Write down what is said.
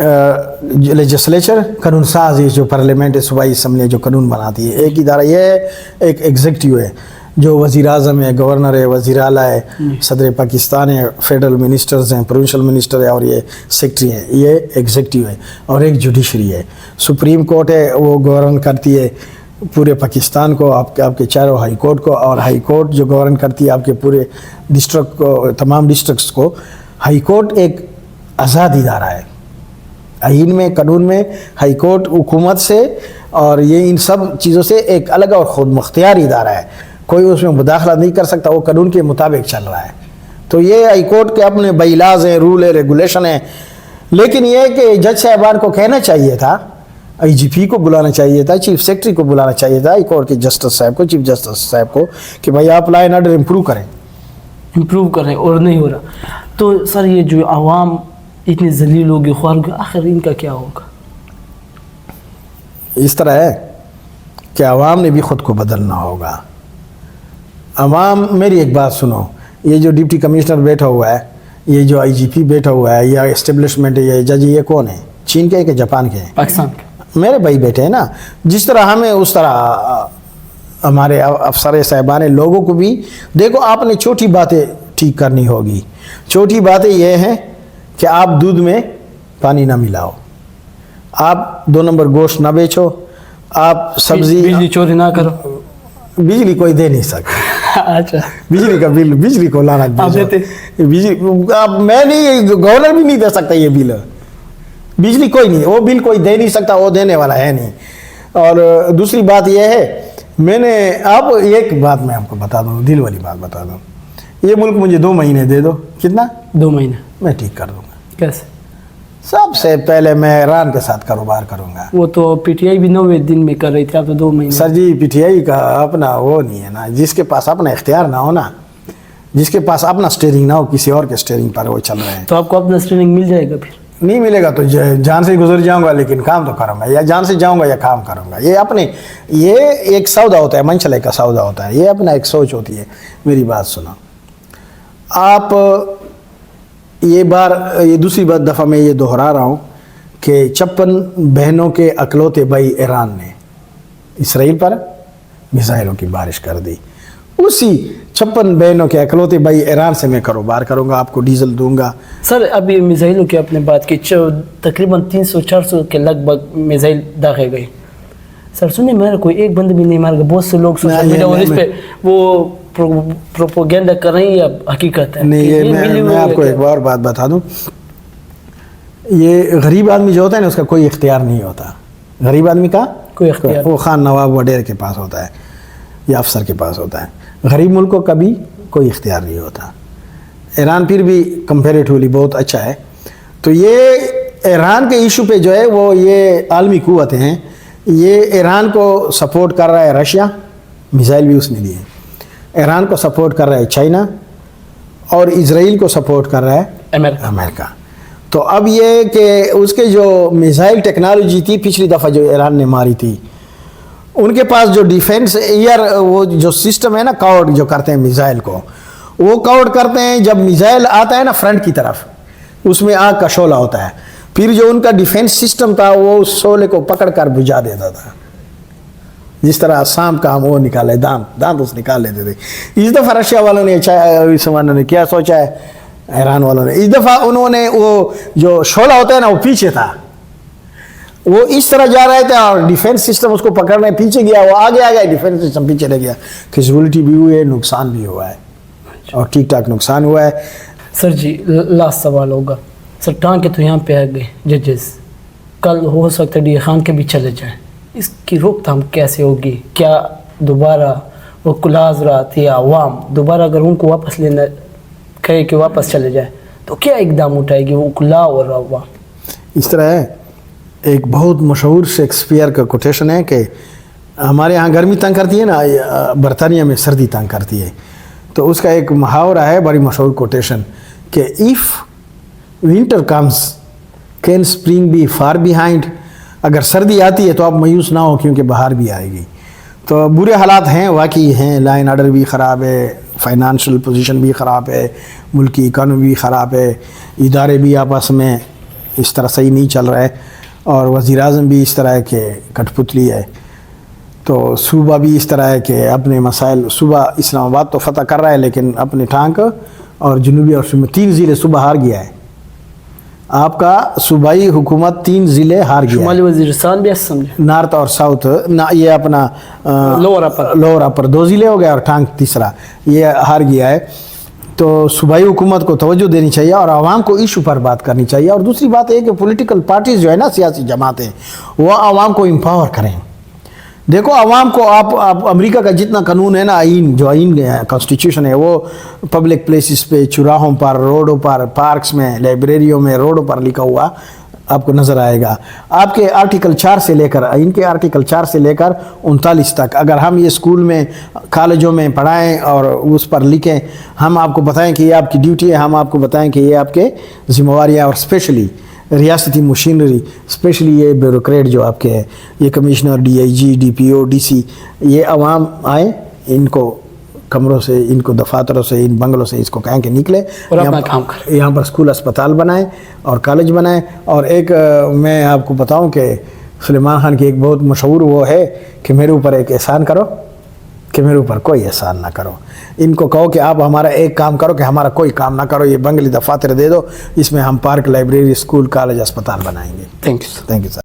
Legislature قانون ساز، یہ جو پارلیمنٹ ہے، صوبائی اسمبلی جو قانون بناتی ہے، ایک ادارہ یہ ہے، ایک ایگزیکٹو ہے جو وزیر اعظم ہے، گورنر ہے، وزیر اعلیٰ ہے، صدر پاکستان ہے، فیڈرل منسٹرز ہیں، پروونشل منسٹر ہے، اور یہ سیکٹری ہیں، یہ ایگزیکٹو ہے. اور ایک جوڈیشری ہے. سپریم کورٹ ہے، وہ گورن کرتی ہے پورے پاکستان کو، آپ کے چاروں ہائی کورٹ کو، اور ہائی کورٹ جو گورن کرتی ہے آپ کے پورے ڈسٹرکٹ کو، تمام ڈسٹرکٹس کو. ہائی کورٹ ایک آزاد ادارہ ہے. آئین میں، قانون میں ہائی کورٹ حکومت سے اور یہ ان سب چیزوں سے ایک الگ اور خود مختار ادارہ ہے. کوئی اس میں مداخلہ نہیں کر سکتا، وہ قانون کے مطابق چل رہا ہے. تو یہ ہائی کورٹ کے اپنے بائیلاز ہیں، رول ہے، ریگولیشن ہے. لیکن یہ کہ جج صاحبان کو کہنا چاہیے تھا، آئی جی پی کو بلانا چاہیے تھا، چیف سیکرٹری کو بلانا چاہیے تھا، ہائی کورٹ کے جسٹس صاحب کو، چیف جسٹس صاحب کو، کہ بھائی آپ لا اینڈ آرڈر امپروو کریں، اور نہیں ہو رہا. تو سر یہ جو عوام اتنی ذلیل ہوگی، خوار ہوگی، آخر ان کا کیا ہوگا؟ اس طرح ہے کہ عوام نے بھی خود کو بدلنا ہوگا. عوام، میری ایک بات سنو، یہ جو ڈپٹی کمشنر بیٹھا ہوا ہے، یہ جو آئی جی پی بیٹھا ہوا ہے، یا اسٹیبلشمنٹ، یہ جج، یہ کون ہے؟ چین کے ہیں کہ جاپان کے ہیں؟ پاکستان کے. میرے بھائی بیٹھے ہیں نا. جس طرح ہمیں اس طرح ہمارے افسر صاحبان لوگوں کو بھی دیکھو، آپ نے چھوٹی باتیں ٹھیک کرنی ہوگی. چھوٹی باتیں یہ ہیں کہ آپ دودھ میں پانی نہ ملاؤ، آپ 2 نمبر گوشت نہ بیچو، آپ سبزی، بجلی چوری نہ کرو. بجلی کوئی دے نہیں سکتا. اچھا، بجلی کا بل بجلی کو لانا بجلی، میں نہیں، گورنر بھی نہیں دے سکتا یہ بل. بجلی کوئی نہیں، وہ بل کوئی دے نہیں سکتا، وہ دینے والا ہے نہیں. اور دوسری بات یہ ہے، میں نے آپ ایک بات میں آپ کو بتا دوں، دل والی بات بتا دوں. یہ ملک مجھے 2 مہینے دے دو. کتنا؟ 2 مہینے. میں ٹھیک کر دوں گا. کیسے؟ سب سے پہلے میں ایران کے ساتھ کاروبار کروں گا. وہ تو پی ٹی آئی بھی 90 دن میں کر رہی تھی، آپ تو 2 مہینے. سر جی، پی ٹی آئی کا اپنا وہ نہیں ہے نا. جس کے پاس اپنا اختیار نہ ہو نا، جس کے پاس اپنا سٹیئرنگ نہ ہو، کسی اور کے سٹیئرنگ پر وہ چل رہے ہیں. تو آپ کو اپنا سٹیئرنگ مل جائے گا؟ پھر نہیں ملے گا تو جان سے گزر جاؤں گا، لیکن کام تو کروں گا. یا جان سے جاؤں گا یا کام کروں گا. یہ اپنے، یہ ایک سودا ہوتا ہے، منچلے کا سودا ہوتا ہے. یہ اپنا ایک سوچ ہوتی ہے. میری بات سنو آپ، یہ دوسری دفعہ میں یہ دہرا رہا ہوں کہ 56 بہنوں کے اکلوتے بھائی ایران نے اسرائیل پر میزائلوں کی بارش کر دی. اسی 56 بہنوں کے اکلوتے بھائی ایران سے میں کاروبار کروں گا، آپ کو ڈیزل دوں گا. سر ابھی میزائلوں کی آپ نے بات کی، تقریباً 300-400 کے لگ بھگ میزائل داغے گئے. سر سنیں، میرا کوئی ایک بند بھی نہیں مار گا. بہت سے لوگ سوشل میڈیا اور اس پہ وہ پروپوگینڈا کر رہے ہیں، یا حقیقت ہے؟ نہیں، یہ میں آپ کو ایک اور بات بتا دوں. یہ غریب آدمی جو ہوتا ہے نا، اس کا کوئی اختیار نہیں ہوتا. غریب آدمی کا کوئی اختیار، وہ خان نواب وڈیر کے پاس ہوتا ہے یا افسر کے پاس ہوتا ہے. غریب ملکوں کا بھی کوئی اختیار نہیں ہوتا. ایران پھر بھی کمپیریٹیولی بہت اچھا ہے. تو یہ ایران کے ایشو پہ جو ہے، وہ یہ عالمی قوتیں ہیں. یہ ایران کو سپورٹ کر رہا ہے رشیا، میزائل بھی اس نے دیے. ایران کو سپورٹ کر رہا ہے چائنا، اور اسرائیل کو سپورٹ کر رہا ہے امریکہ. تو اب یہ کہ اس کے جو میزائل ٹیکنالوجی تھی پچھلی دفعہ جو ایران نے ماری تھی، ان کے پاس جو ڈیفنس ایئر وہ جو سسٹم ہے نا، کاؤڈ جو کرتے ہیں میزائل کو، وہ کاؤڈ کرتے ہیں. جب میزائل آتا ہے نا فرنٹ کی طرف، اس میں آگ کا شعلہ ہوتا ہے. پھر جو ان کا ڈیفنس سسٹم تھا، وہ اس شعلے کو پکڑ کر بجھا دیتا تھا. جس طرح سام کا ہم وہ نکالے، دانت اس نکال لیتے تھے. اس دفعہ رشیا والوں نے کیا سوچا ہے، ایران والوں نے، اس دفعہ انہوں نے وہ جو شعلہ ہوتا ہے نا، وہ پیچھے تھا، وہ اس طرح جا رہے تھے، اور ڈیفنس سسٹم اس کو پکڑنے پیچھے گیا، وہ آگے آ گیا، ڈیفنس سسٹم پیچھے رہ گیا. کیجویلٹی بھی ہوئی ہے، نقصان بھی ہوا ہے، اور ٹھیک ٹھاک نقصان ہوا ہے. سر جی لاسٹ سوال ہوگا. سر ٹانکے تو یہاں پہ آ گئے ججز، کل ہو سکتا ہے ڈی خان کے بھی چلے جائیں. اس کی روک تھام کیسے ہوگی؟ کیا دوبارہ وہ کلازرات یا عوام دوبارہ اگر ان کو واپس لینا کہے کہ واپس چلے جائے، تو کیا اقدام اٹھائے گی وہ کلا اور عوام؟ اس طرح ہے، ایک بہت مشہور شیکسپیئر کا کوٹیشن ہے کہ ہمارے ہاں گرمی تنگ کرتی ہے نا، برطانیہ میں سردی تنگ کرتی ہے. تو اس کا ایک محاورہ ہے، بڑی مشہور کوٹیشن، کہ if winter comes can spring be far behind. اگر سردی آتی ہے تو آپ مایوس نہ ہو، کیونکہ بہار بھی آئے گی. تو برے حالات ہیں، واقعی ہیں. لا اینڈ آرڈر بھی خراب ہے، فائنانشل پوزیشن بھی خراب ہے، ملکی اکانومی بھی خراب ہے، ادارے بھی آپس میں اس طرح صحیح نہیں چل رہا ہے اور وزیر اعظم بھی اس طرح ہے کہ کٹھ ہے. تو صوبہ بھی اس طرح ہے کہ اپنے مسائل صوبہ اسلام آباد تو فتح کر رہا ہے لیکن اپنے ٹانک اور جنوبی اور 3 ضلع صوبہ ہار گیا ہے. آپ کا صوبائی حکومت 3 ضلع ہار گیا شمالی وزیرستان بھی سمجھے نارتھ اور ساؤتھ یہ اپنا لوور اپر 2 ضلع ہو گیا اور ٹانک تیسرا یہ ہار گیا ہے. تو صوبائی حکومت کو توجہ دینی چاہیے اور عوام کو ایشو پر بات کرنی چاہیے. اور دوسری بات یہ کہ پولیٹیکل پارٹیز جو ہے نا سیاسی جماعتیں وہ عوام کو امپاور کریں. دیکھو عوام کو آپ امریکہ کا جتنا قانون ہے نا آئین کانسٹیٹیوشن ہے وہ پبلک پلیسز پہ چوراہوں پر روڈوں پر پارکس میں لائبریریوں میں روڈوں پر لکھا ہوا آپ کو نظر آئے گا. آپ کے آرٹیکل 4 سے لے کر آئین کے آرٹیکل 4 سے لے کر 39 تک اگر ہم یہ اسکول میں کالجوں میں پڑھائیں اور اس پر لکھیں ہم آپ کو بتائیں کہ یہ آپ کی ڈیوٹی ہے ہم آپ کو بتائیں کہ یہ آپ کے ذمہ واری ہے. اور اسپیشلی ریاستی مشینری اسپیشلی یہ بیوروکریٹ جو آپ کے ہیں یہ کمشنر DIG DPO DC یہ عوام آئیں ان کو کمروں سے ان کو دفاتروں سے ان بنگلوں سے اس کو کہیں کہ نکلے اور اپنا کام کریں. یہاں پر اسکول اسپتال بنائیں اور کالج بنائیں. اور ایک میں آپ کو بتاؤں کہ سلیمان خان کی ایک بہت مشہور وہ ہے کہ میرے اوپر ایک احسان کرو کہ میرے اوپر کوئی احسان نہ کرو. ان کو کہو کہ آپ ہمارا ایک کام کرو کہ ہمارا کوئی کام نہ کرو. یہ بنگلے دفاتر دے دو اس میں ہم پارک لائبریری اسکول کالج اسپتال بنائیں گے. Thank you. Thank you sir.